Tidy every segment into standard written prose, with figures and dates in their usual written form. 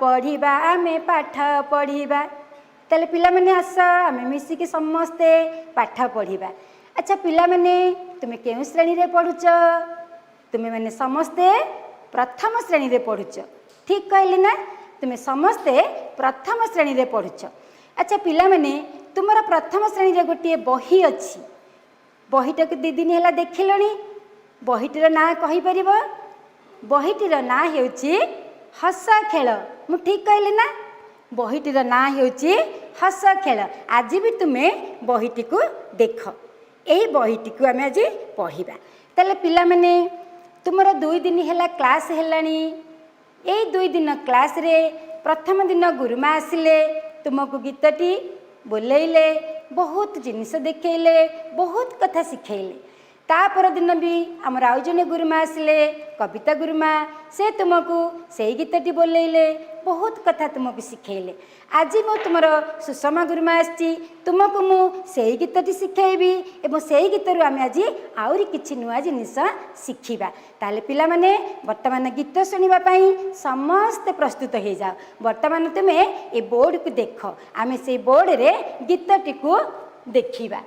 पढ़िबा आमे पाठ पढ़िबा ताले पिला माने आस आमे मिसिकी समस्ते पाठ पढ़िबा। अच्छा पिला माने तुमे केउ श्रेणी रे पढुच? तुमे माने समस्ते प्रथम श्रेणी रे पढुच। ठीक कहली ना? तुमे समस्ते प्रथम श्रेणी रे पढुच। अच्छा पिला माने तुमरा प्रथम श्रेणी रे गोटे बही अछि। बहीटाक 2 दिन हैला देखिलणी। बहीटीर ना कहि परिबो? बहीटीर ना हेउची हस खेल। मु ठीक कहली ना? बहीटीर ना हेउची हस खेल। आज भी तुमे बहीटी को देख। एही बहीटी को आमे आज पढ़िबा। ताले पिला माने तुमरा 2 दिन हैला क्लास हेलानी। एही 2 दिन क्लास रे प्रथम दिन गुरुमा आसिले तुमको गीतटी बोलेइले, बहुत जिनिस देखेले, बहुत कथा सिखेले। तापर दिन भी आमर आउ जने गुरुमा आसिले कविता गुरुमा, से तुमको सेही गीतटी बोलेइले, बहुत कथा तुमको सिखेले। आज मु तुमर सुषमा गुरुमा आछि, तुमको मु सेही गीतटी सिखेबी एवं सेही गीतरु आमे आज आउरी किछि नुआ जिनिस सिखिबा। ताले पिला माने वर्तमान गीत सुनिबा पई समस्त प्रस्तुत हो जाओ। वर्तमान तुमे ए बोर्ड को देख, आमे से बोर्ड रे गीतटी को देखिबा।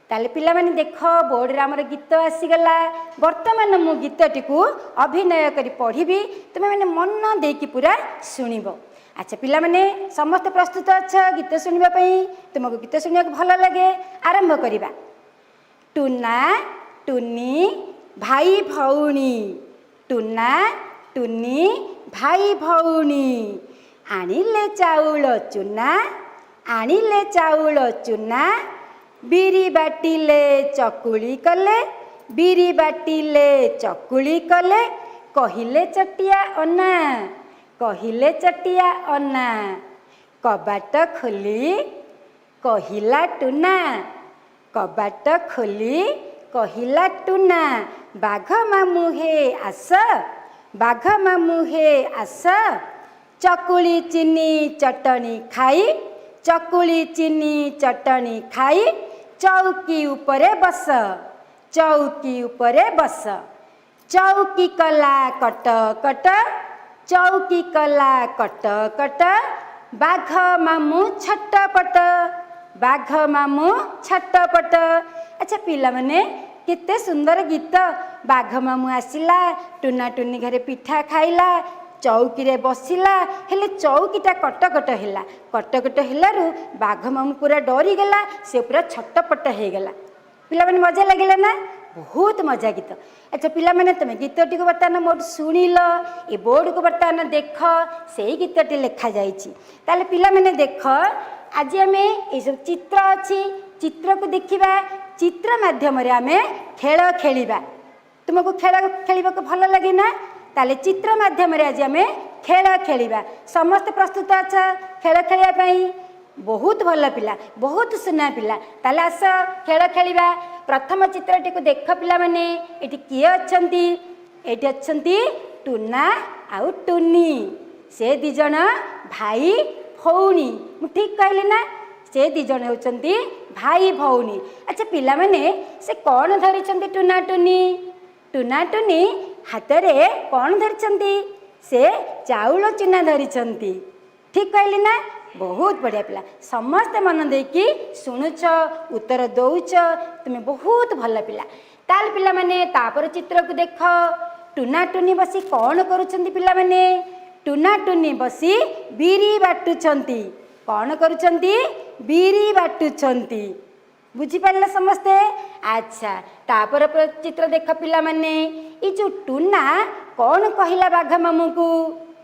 ताले पिला माने देख बोर्ड रे हमर गीत आसीगला। वर्तमान मु गीतटी को अभिनय करी पढ़िबी, तुमे माने मन देकी पूरा सुनिबो। अच्छा पिला माने समस्त प्रस्तुत अच्छा गीत सुनिबा पई? तुमको गीत सुनिया भल लगे? आरंभ करिबा। टुना टुनी भाई भौणी, टुना टुनी भाई भौणी, आनिले चाउल चुना, आनिले चाउल चुना, बिरी बाटिले चकुली कले, बिरी बाटिले चकुली कले, कहिले चटिया अना, कहिले चटिया अना, कबाट खोली कहिला टुना, कबाट खोली कहिला टुना, बाघ मामू हे आस, बाघ मामू हे आस, चकुली चीनी चटनी खाई, चकुली चीनी चटनी खाई, चौकी उपरे बस, चौकी उपरे बस, चौकी कला कट कट, चौकी कला कट कट, बाघ मामू छटपट, बाघ मामू छटपट। अच्छा पिला माने केते सुंदर गीत। बाघ मामू आसिला, टुना टुनी घरे पिठा खाइला, चौकी रे बसिला, हेले चौकीटा कटकट हैला, कटकट हेलारू बाघ मामू पूरा डरी गला, से पूरा छटपट हे गला। पिला माने मजा लागिला ना? बहुत मजा गीत। अच्छा पिला माने तुम गीतटी को बर्तमान मोट सुनिल, ए बोर्ड को बर्तमान देख, से गीतटी लिखा जाइछि। ताले पिला माने देख, आज आमे ए सब चित्र अछि, चित्र को देखिबा, चित्र माध्यम रे आमे खेल खेलिबा। तुमको खेल खेलिबा को भल लागे ना? ताले चित्र माध्यम रे आज आमे खेल खेलिबा। समस्त प्रस्तुत अछ खेल खेलिया पई? बहुत भल पिला, बहुत सुना पिला। ताले आस खेल खेलिबा। प्रथम चित्रटी को देख पिला माने, एटी किए अछंती? एटी अछंती टुना आउ टुनी, से दी जण भाई भौणी। मु ठीक कहली ना? से दी जण होचंती भाई भौणी। अच्छा पिला माने से कोन धरिचंती टुना टुनी? टुना टुनी हाथ रे कोन धरिचंती? से चाउल चुना धरिचंती। ठीक कहली ना? बहुत बढ़िया पिला, समस्त मन देकी शुणुच, उत्तर दौच, तुम्हें बहुत भल पिला। ताल पिला माने तापर चित्र को देख, टुना टुनी बसी कौन करुछंती? पिला माने टुना टुनी बसी बिरी बाटुछंती। कौन करुछंती? बिरी बाटुछंती। बुझी पारला समस्ते? अच्छा तापर चित्र देख पिला माने, ई जो टुना कौन कहिला बाघ मामू को?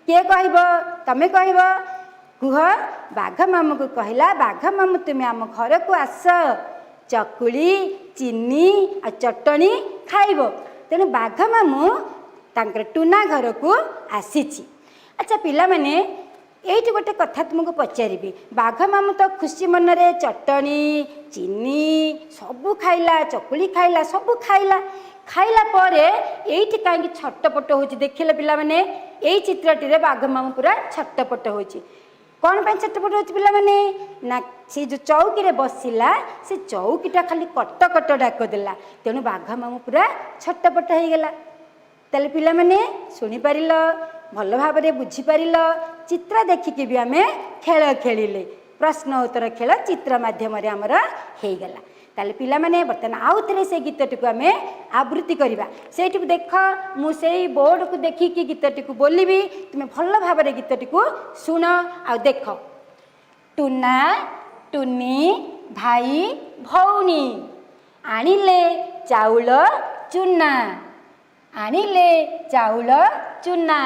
के कहबो? तमे कहबो? कुह। बाघ मामू को कहला, बाघ मामू तुम्हें आम घर को आस, चकुली चीनी आ चटनी खाइब। तेणु बाघ मामू तांकर टुना घर को आसीची। अच्छा पिला माने एइठी गोटे कथा तुमको पचारिबी। बाघ मामू तो खुशी मन रे चटनी चीनी सबू खाइला, चकुली खाइला, सबू खाइला। खाइला परे एइठी काहेकि छटपट होची देखिले पिला माने? एई चित्रटी रे बाघ मामू पूरा छटपट होची। कौन पाई छटपट होची पिला माने? ना से जो चौकी रे बसिला, से चौकीटा खाली कट कट डाक देला, तेणु बाघ मामू पूरा छटपट हो गला। ताले पिला माने सुनी पारिल? भल भाव बुझीपार चित्र देखिकी भी आम खेल खेलिले प्रश्न उत्तर खेल चित्र मध्यम आमर होगला ताले पिला माने बर्तमान आउ थे से गीतटी को आम आवृत्ति करवा से देख मुझे बोर्ड को देखिकी गीतटी को बोलबी तुम्हें भल भाव गीतटी को शुण आ देख टुना टुनी भाई भौनी आनिले चाउल चुना आनिले चाउल चुना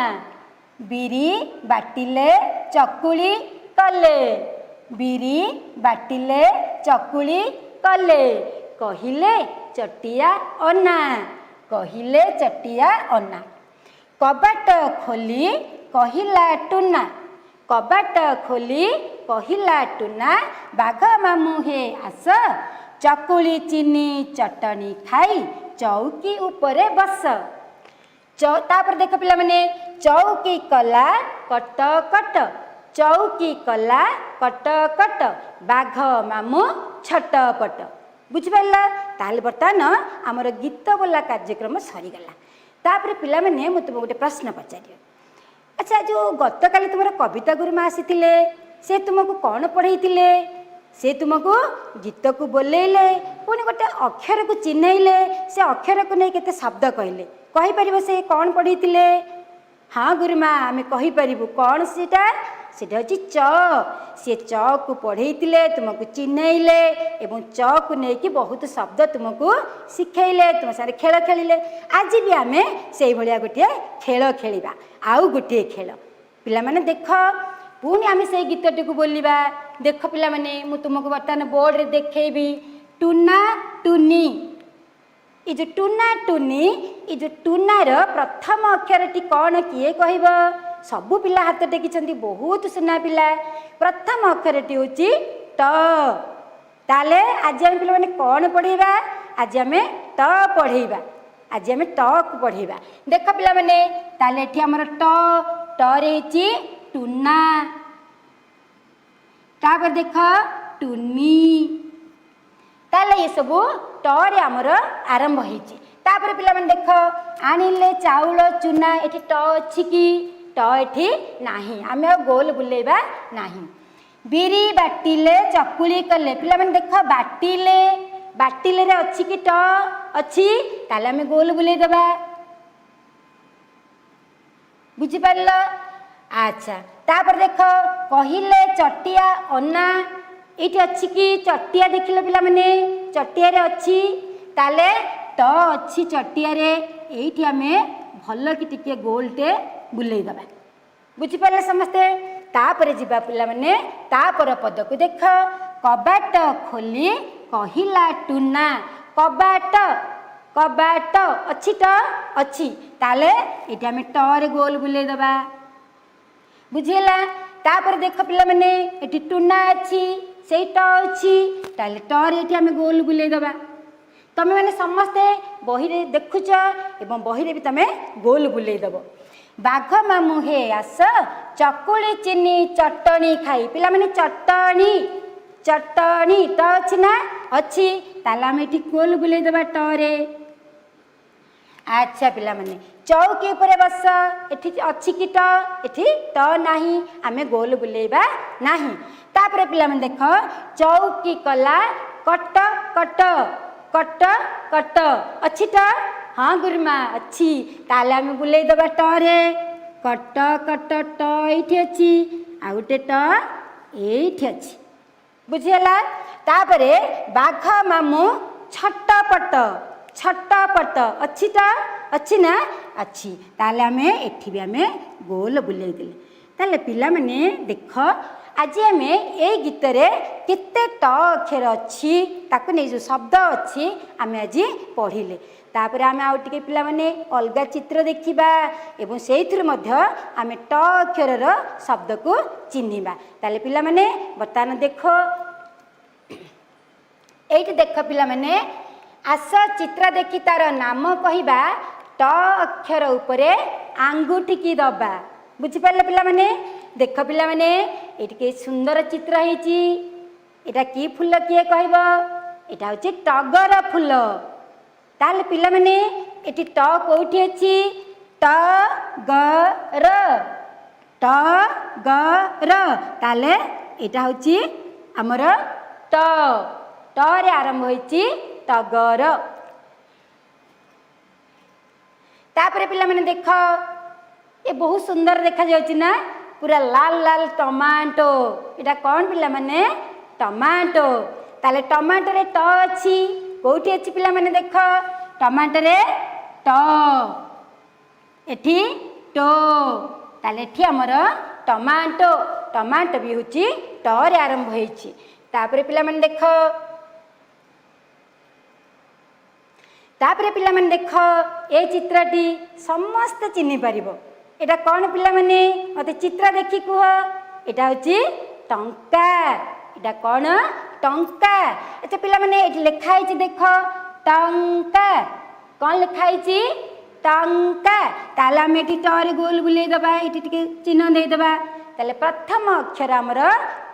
बिरी बाटिले चकुली कले बिरी बाटिले चकुली कले कहिले चटिया अना कहिले चटिया अना कबाट खोली कहिला टुना कबाट खोली कहिला टुना बाघ मामू हे आस चकुली चीनी चटनी खाई चौकी उपरे बस तापर देख पिला माने चौकी कला कट कट चौकी कला कट कट बाघ मामू छटपट बुझिपार ताल बर्तमान आमर गीत बोला कार्यक्रम सरीगला तापर पिला माने मु तुम गोटे प्रश्न पचार अच्छा जो गत काली तुम कविता गुरुमा आसी से तुमको कौन पढ़े से तुमको गीत को बोलेले पुणी गोटे अक्षर को चिन्हैले से अक्षर को नहीं केते शब्द कहले कहीपर से कौन पढ़े हाँ गुरुमा आम कहीपर कौन सीटा सीटा हूँ च सी च को पढ़े तुमको चिन्हैले एवं च को लेकिन बहुत शब्द तुमको शिखैले तुम सारे खेल खेलिले आज भी आम से गोटे खेल खेलिबा आउ गोटे खेल पिला माने देख पुणी आम से गीतटी को बोलिबा देख पिला माने मु तुमको बर्तमान बोर्ड रे देखेबी टुना टुनी ये जो टुना टुनी ये जो टुनार प्रथम अक्षरटी कौन किए कहब सबु पिला हाथ टेकी बहुत सुना पिला प्रथम अक्षरटी हूँ ट ताले आज आम पिला माने कौन पढ़ेबा आज आम ट पढ़ेबा आज आम ट को पढ़ेबा देख पिला माने ताले एठी हमर ट रे टुना तापर देख टुनी ताले ये सब टे आमर आरंभ होती तापर पिला माने देख आनिले चाउल चुना एठी ट अछि कि ट एठी नाही आमे गोल बुलेबा नाही बिरी बाटिले चकुली कले पिला माने देख बाटिले बाटिले रे अछि कि ट अछि ताले आमे गोल बुले देबा बुझी पारल अच्छा तापर देख कहिले चटिया अना ये अच्छी कि चटिया देखिल पिला माने चटिया रे अच्छी ताले ट अच्छी चटिया रे एठी आमे भल कि टिके गोलटे बुलेई दबा बुझी पाले समस्ते तापर जिबा पिला माने तापर पद को देख कबाट खोली कहिला टुना कबाट कबाट अच्छी ट अच्छी ताले एठी आमे ट रे गोल बुलेई दबा बुझेला तापर देख पिला माने एठी टुना अच्छी से ट अच्छी ताले टर ये आम गोल बुले दबा तुम मैंने समस्ते बही रे देखुच एवं बही रे भी तुम गोल बुले दब बाघ मामू हे आस चकुली चीनी चटनी खाई पिला माने चटनी चटनी ट अच्छी ना अच्छी ताले आम ये गोल बुले दबा टरे अच्छा पिला माने चौकी उपरे बस एठी अच्छी कि ट नाही आमे गोल बुलेबा नाही तापर पिला माने देख चौकी कला कट कट कट कट अच्छी ट हाँ गुरुमा अच्छी ताले आमे बुलेई दबा टरे कट कट ट एठी अच्छी आ गोटे ट एठी अच्छी बुझिला तापरे बाघ मामू छटपट छटपट अच्छी टा अच्छी ना अच्छी ताले आमे एठी भी आमे गोल बुलेई देले ताले पिला माने देख आज आम ए गीत रे केते ट अक्षर अच्छी ताकू नहीं जो शब्द अच्छी आम आज पढ़िले तापर आम आउ टिके पिला माने अलगा चित्र देखिबा एवं सेइथिर मध्य आम ट अक्षर रो शब्द को चिन्हिबा ताले पिला माने बर्तमान देख एठी देख पिला माने आस चित्र देखि तार नाम कहिबा ट अक्षर उपरे आंगुठी की दबा बुझी पारले पिला माने देख पिला माने एठी के सुंदर चित्र हेची एटा की फूल किए कहबो एटा होची टगर फूल ताले पिला माने एठी ट कोठी अछि टगर टगर ताले एटा होची हमर ट ट रे आरंभ होईची टगर। तापरे पिला माने देख ये बहुत सुंदर देखा जाउची ना पूरा लाल लाल टमाटो एटा कौन पिला माने टमाटो ताले टमाटो रे ट अछि कोठी अछि पिला माने देख टमाटो रे ट एठी टो ताले एठी हमर टमाटो टमाटो भी होची ट रे आरंभ होईची। तापरे पिला माने देख तापरे पिला माने देख ए चित्रटी समस्त चिन्हि परिबो एटा कौन पिला माने मते चित्र देखि कुह एटा होची टंका एटा कौन टंका। अच्छा पिला माने एठी लिखा हिची देख टंका कौन लिखा हिची टंका ताले हम एठी ट रे गोल बुले दबा एठी टिके चिन्ह दे दबा ताले प्रथम अक्षर हमर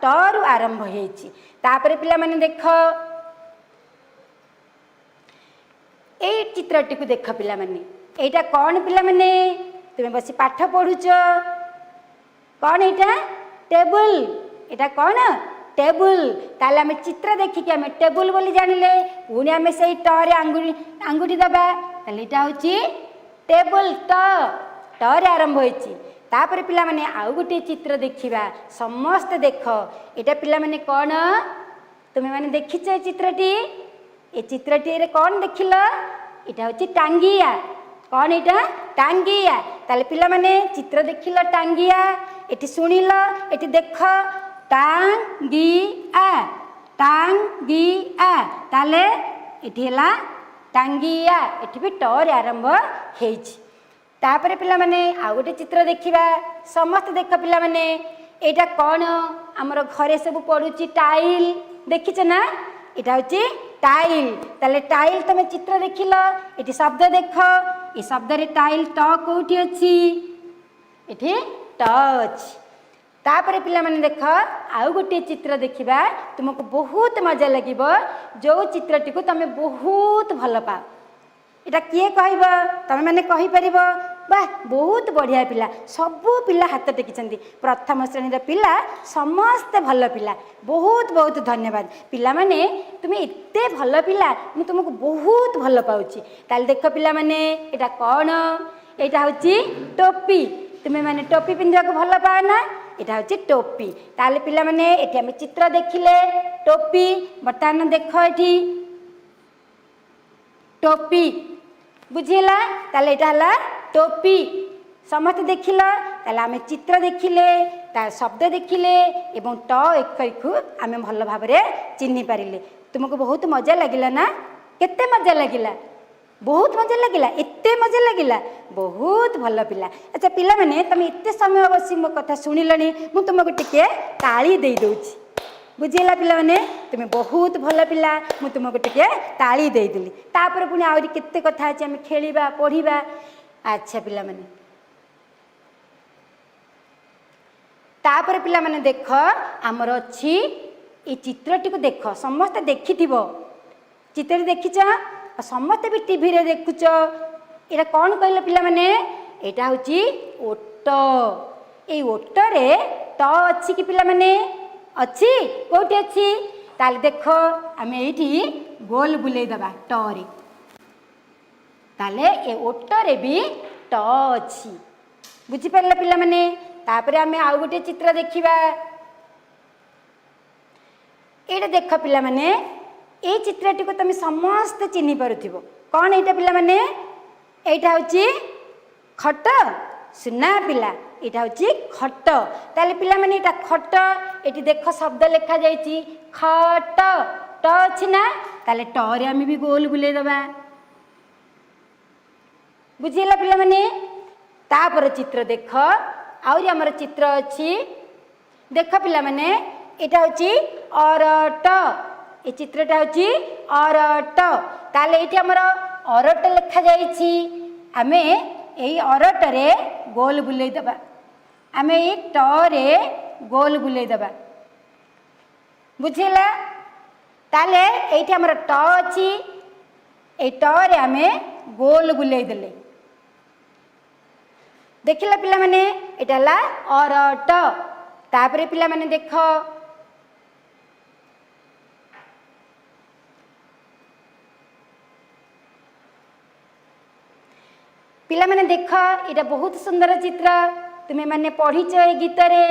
ट रु आरंभ हेची। तापरे पिला माने देख ए चित्रटी को देख पिला माने एटा कौन पिला माने तुम बसी पाठ पढ़ुच कौन एटा टेबल एटा कौन टेबल ताले हमें चित्र देखिक हमें टेबल बोली जानिले पुणी हमें से ट रे अंगुठी दबा ताले एटा होची टेबल ट रे आरंभ होईची। तापर पिला माने आउ गोटे चित्र देखिबा समस्त देख एटा पिला माने कौन तुम माने देखिछ ए चित्रटी ए चित्रटी रे कौन देखिलो एटा होची टांगिया कौन एटा टांगिया ताले पिला माने चित्र देखिलो टांगिया एटी सुनिलो एटी देख टांगिया ताले एटी हला टांगिया एटी भी ट रे आरंभ हेछि। तापरे पिला माने आ गोटे चित्र देखिबा समस्त देख पिला माने एटा कौन हमर घरे सब पडुची टाइल देखिछ ना एटा होची टाइल ताले टाइल तमे चित्र देखिलो एटी शब्द देख ए शब्द रे टाइल ट कोठी अछि एठी ट अछि। तापरे पिला माने देख आउ गोटे चित्र देखिबा तुमको बहुत मजा लागिबो जो चित्रटी को तमे बहुत भल पा एटा किए कहबो तमे माने कहि परिबो वाह बहुत बढ़िया पिला सबु पिला हाथ टेकिचंदी प्रथम श्रेणी रा पिला समस्त भल पिला बहुत बहुत धन्यवाद पिला माने तुमे इत्ते भल पिला मु तुमको बहुत भल पाउची। ताले देख पिला माने एटा कोन एटा होची टोपी तुमे माने टोपी पिंधिया को भल पाओ ना एटा होची टोपी ताले पिला माने एठी हम चित्र देखिले टोपी बर्तमान देख एठी टोपी बुझिला ताले एटा हला टोपी समस्त देखिला ताले आमे चित्र देखिले ता शब्द देखिले एवं ट एक को आमे भल भाबरे चिन्हि पारिले तुमको बहुत मजा लागिला ना केते मजा लागिला बहुत मजा लागिला एते मजा लागिला बहुत भल पिला। अच्छा पिला माने तमे एते समय बसी मो कथा सुनिलनी मु तुमको टिके ताली देई दोछि बुझिला पिला माने तुमे बहुत भल पिला मु तुमको टिके ताली देई देली तापर पुनी आउरी केते कथा अछि आमे खेलिबा पढिबा। अच्छा पिला माने तापर पिला माने देख हमर अछि ए चित्रटी को देख समस्त देखिथिबो चित्र देखिछ समस्त भी टीवी रे देखुछ एटा कौन कहले पिला माने एटा होची ओट ए ओट रे ट अछि कि पिला माने अछि कोठी अछि ताले देख हमें एठी गोल बुले दबा ट रे ताले ए ओट रे भी ट अछि बुझि परले पिला माने। तापरे हमें आउ गोटे चित्र देखिबा एटा देख पिला माने ए चित्रटी को तुम समस्त चिन्हि पारुथिबो कौन एटा पिला माने एटा होची खट सुना पिला एटा होची खट ताले पिला माने एटा खट एटी देख शब्द लिखा जाईची खट ट अछि ना ताले ट रे हम भी गोल बुले दबा बुझिला पिला माने। तापर चित्र देख आउरी हमर चित्र अछि देख पिला माने एटा होची अरट ए चित्रटा होची अरट ताले एठी हमर अरट लिखा जाईची आमे एई अरट रे गोल बुले दबा आमे ए ट रे गोल बुले दबा बुझिला ताले एठी हमर ट अछि ए ट रे आमे गोल बुले देले देखिला पिला माने एटा ला अरट तापरे पिला माने देख पिला माने देख एटा बहुत सुंदर चित्र तुम्हें माने पढ़ीच ए गीत रे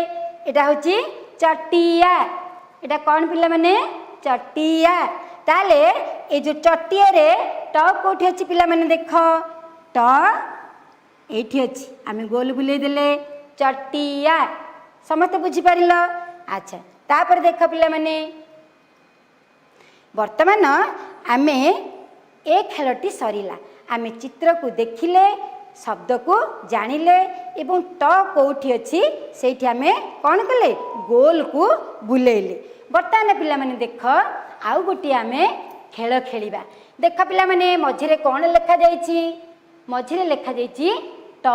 एटा होची चटिया एटा कौन पिला माने चटिया ताले ए जो चटिया रे ट कोठी अछि पिला माने देख ट एठी अछि आमे गोल बुले देले चटिया समस्त बुझी पारिल अच्छा तापर देख पिला माने वर्तमान आमे ए खेलटी सरीला आमे चित्र को देखिले शब्द को जानिले एवं ट कोठी अछि सेठी आमे कोन कले गोल को बुलेले वर्तमान पिला माने देख आउ गोटी आमे खेल खेलिबा देख पिला माने मझिरे कोन लेखा जाईची मझिरे लेखा जाईची ट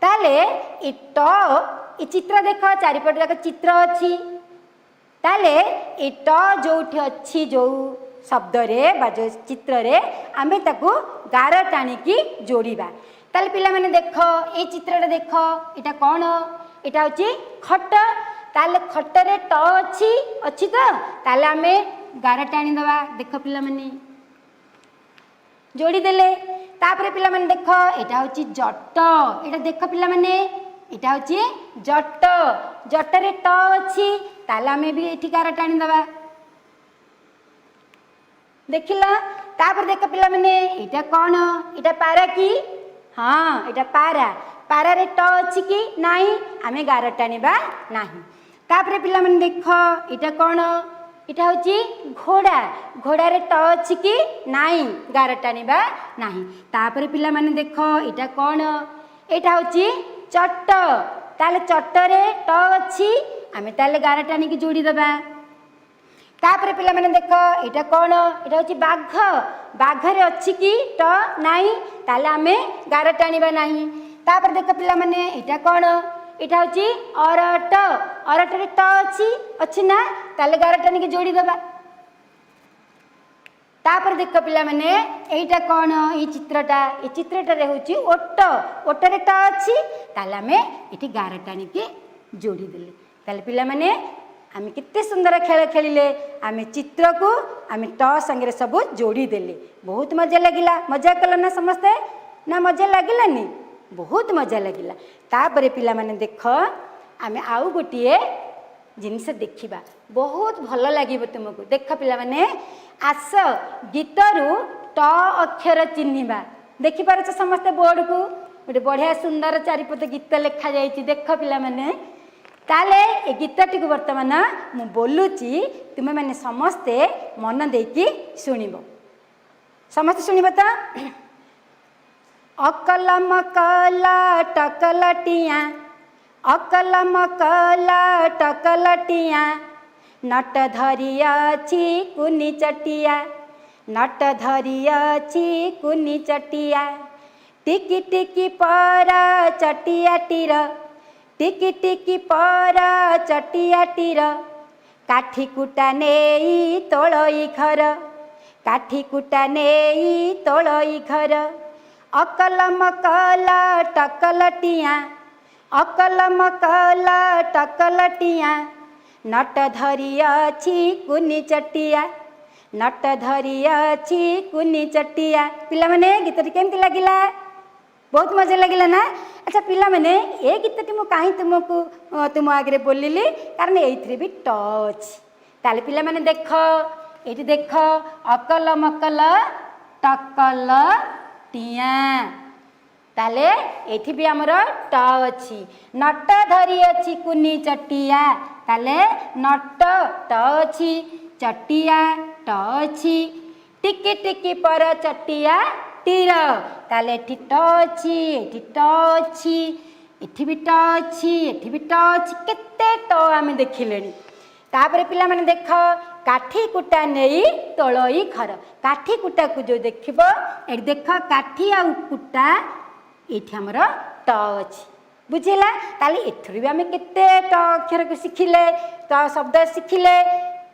ताले इ ट इ चित्र देख चारिपट जाक चित्र अछि ताले इ ट जोठी अछि जो शब्द रे बा जो चित्र रे आमे ताको गार टाणी की जोड़ीबा ताले पिला माने देख ए चित्रटा देख एटा कोन एटा होची खट ताले खट रे ट अछि अछि तो ताले आमे गार टाणी दबा देख पिला माने जोड़ी देले तापरे पिला माने देख एटा होची जट एटा देख पिला माने एटा होची जट जट रे ट अछि ताले आमे भी एठी गार टाणी दबा देखिला तापर देख पिला माने एटा कोन एटा पारा की हाँ एटा पारा पारा रे ट अछि की नाही आमे गार टाणीबा नाही तापर पिला माने देख एटा कोन एटा होची घोड़ा घोड़ा रे ट अछि की नाही गार टाणीबा नाही तापर पिला माने देख एटा कोन एटा होची चट ताले चट रे ट अछि आमे ताले गार टाणी की जोड़ी दबा तापर पिला माने देख एटा कोन एटा होची बाघ बाघ रे अछि की ट नाही ताले आमे गार टाणीबा नाही तापर देख पिला माने एटा कोन एटा होची अरट अरट रे ट अछि ना ताले गार टाणी की जोड़ी दबा तापर देख पिला माने एटा कोन ई चित्रटा रे होची ओट ओट रे ट अछि ताले आमे एठी गार टाणी की जोड़ी देले ताले पिला माने आमे कितने सुंदर खेल खेलिले आमे चित्र को आमे ट संगे सब जोड़ी देले बहुत मजा लगिला मजा कल ना समस्ते ना मजा लागिलानी बहुत मजा लगिला तापरे पिला माने देख आमे आउ गोटिए जिनिस देखिबा बहुत भल लागिबो तुमको देख पिला माने आस गीतरु ट अक्षर चिन्हिबा देखि पारछ समस्ते बोर्ड को गोटे बढ़िया सुंदर चारिपट गीत लेखा जाईची देख पिला माने ताले ए गीतटी को वर्तमान मु बोलुची तुमे माने समस्ते मन देकी सुनिबो समस्ते सुनिबो त अकल मकल टकलटिया अकल मकल टकलटिया नट धरियाछि कुनी चटिया नट धरियाछि कुनी चटिया टिकी टिकी पर चटिया टीर टिकी टिकी पर चटिया टीर काठी कुटा नेई तोलई घर काठी कुटा नेई तोलई घर अकल मकल टकलटिया अकल मकल टकलटिया नट धरियाछि कुनी चटिया नट धरियाछि कुनी चटिया पिला माने गीतटी केमती लागिला बहुत मजा लगिला ना अच्छा पिला माने ए गीतटी मु काहे तुमको तुम आगे बोलिली कारण एइथरे भी टच ताले पिला माने देख एठी देख अकल मकल टकल टिया ताले एठी भी हमर ट अछि नट धरी अछि कुनी चटिया ताले नट ट अछि चटिया ट अछि टिकी टिकी पर चटिया टीर ताले एठी ट अछि एठी ट अछि एठी भी ट अछि एठी भी ट अछि केते ट आमे देखिलेनी तापरे पिला माने देख काठी कुटा नेई तोलई घर काठी कुटा को जो देखिबो ए देख काठी आ कुटा एठी हमर ट अछि बुझिला ताले एथुरी भी आमे केते ट अक्षर को सिखिले त शब्द सिखिले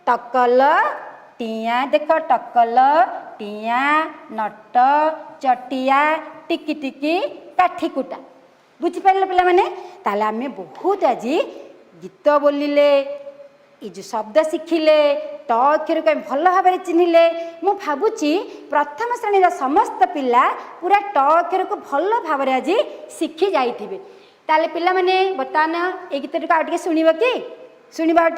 टकल टिया देख टकल टिया नट चटिया टिकी टिकी काठी कुटा बुझिपारे पिला माने ताले आमे बहुत आज गीत बोलिले ये जो शब्द शिखिले ट अक्षर को भल भाव चिन्हिले मु भावुची प्रथम श्रेणी समस्त पिला पूरा ट अक्षर को भल भाव आज शिखी जाइथिबे। ताले पिला माने बर्तमान ए गीत टिके आउ शुणव कि शुणवा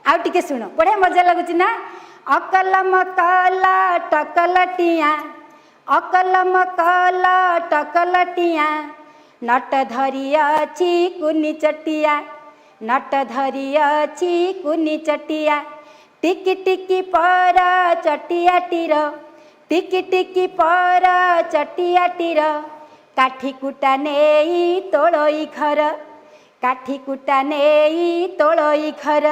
आउ टिके शुण बढ़िया मजा लगुच ना। अकल मकल टकलटिया अकल मकल टकलटिया नट धरियाछि कुनी चटिया नट धरियाछि कुनी चटिया टिकी टिकी पर चटियाटीर टिकी टिकी पर चटियाटीर काठी कुटा नेई तोड़ई घर काठी कुटा नेई तोड़ई घर।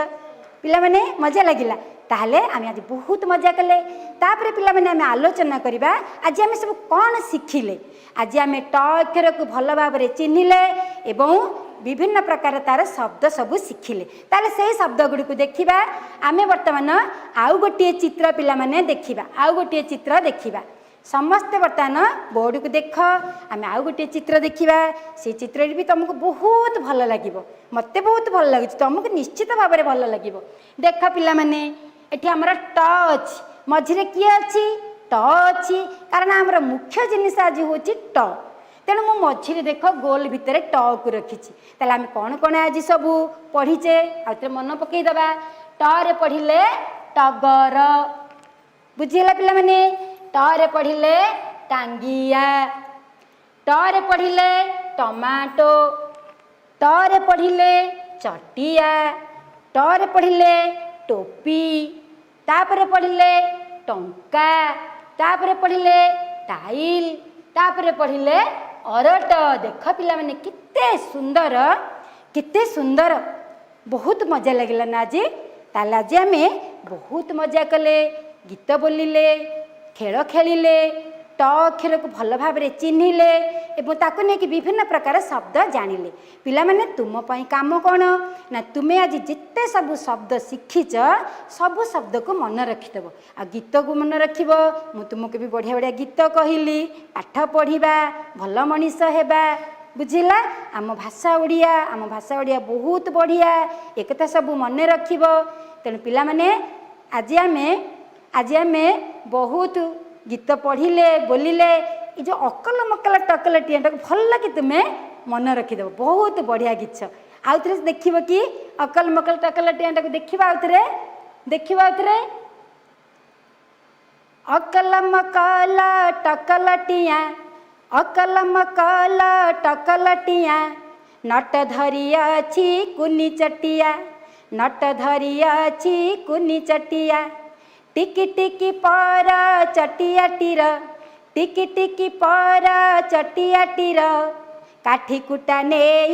पिला माने मजा लगिला ताहले आमे आज बहुत मजा कले। तापरे पिला माने आमे आलोचना करिबा आज आमे सब कोन शिखिले। आज आमे ट अक्षर को भल भाव चिन्हिले एवं विभिन्न प्रकार तार शब्द सब शिखिले। ताले से शब्द गुडी को देखिबा आमे वर्तमान आउ गोटे चित्र पिला माने देखिबा आउ गोटे चित्र देखिबा समस्ते बर्तमान बोर्ड को देख आम आउ गोटे चित्र देखा से चित्र भी तुमको बहुत भल लगे मत बहुत भल लगे तुमको निश्चित भाव में भल लगे। देख पिला माने एठी हमर ट अछि मझिरे किए अछि ट अछि कारण हमर मुख्य जिनिस आज होछि ट तेणु मु मझिरे देख गोल भितर ट को रखिछि। ताले आम कौन कौन आज सब पढ़ीचे आउते मन पकई दबा। ट रे पढ़िले टगर बुझिला पिला माने ट रे पढ़िले टांगिया ट रे पढ़िले टमाटो ट रे पढ़िले चटिया ट रे पढ़िले टोपी तापरे पढ़िले टंका तापरे पढ़िले टाइल तापरे पढ़िले अरट। देख पिला माने केते सुंदर बहुत मजा लगिला ना आज। ताले आज आमे बहुत मजा कले गीत बोलिले खेल खेलिले ट अक्षर को भल भाव चिन्हिले एवं ताको नेकी विभिन्न प्रकार शब्द जानिले। पिला माने तुम पई काम कौन ना तुम्हें आज जिते सब शब्द शिखिच सब शब्द को मन रखिदेव आ गीत को मन रखिब। मु तुमको भी बढ़िया बढ़िया गीत कहली पाठ पढ़िबा भल मनीष हेबा बुझिला। आम भाषा ओडिया बहुत बढ़िया एक सब मन रखिब। तेणु पिला माने आज आमे बहुत गीत पढ़िले बोलिले ये जो अकल मकल टकलटिया भल लगे तुम्हें मन रखिदेव बहुत बढ़िया गीत। आउ थे देख कि अकल मकल टकलटिया देखा आउे अकल मकल टकलटिया अकल मकल टकलटिया नट धरियाछि कुनी चटिया नट धरियाछि कुनी चटिया टिकी टिकी पर चटियाटीर टिकी टिकी पर चटियाटीर काठी कुटा नेई